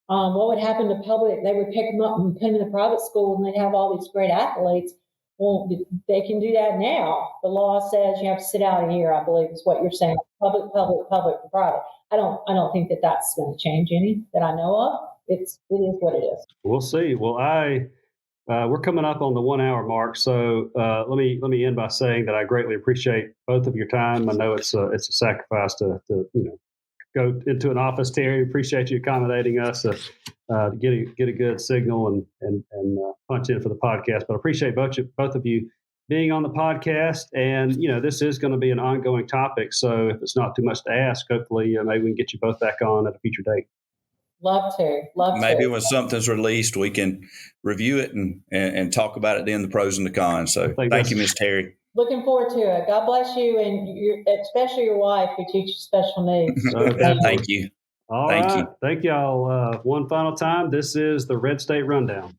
what would happen to public? They would pick them up and put them in the private school, and they'd have all these great athletes. Well, they can do that now. The law says you have to sit out a year, I believe is what you're saying. Public, private. I don't think that that's going to change any that I know of. It is what it is. We'll see. Well, we're coming up on the 1 hour mark, so let me end by saying that I greatly appreciate both of your time. I know it's a sacrifice to go into an office, Terry. Appreciate you accommodating us to get a good signal and punch in for the podcast. But I appreciate both of you being on the podcast. And this is going to be an ongoing topic, so if it's not too much to ask, hopefully maybe we can get you both back on at a future date. Love to. Maybe when something's released, we can review it and talk about it then, the pros and the cons. So thank you, Ms. Terry. Looking forward to it. God bless you, and especially your wife who teaches special needs. Thank you. All right. Thank y'all. One final time. This is the Red State Rundown.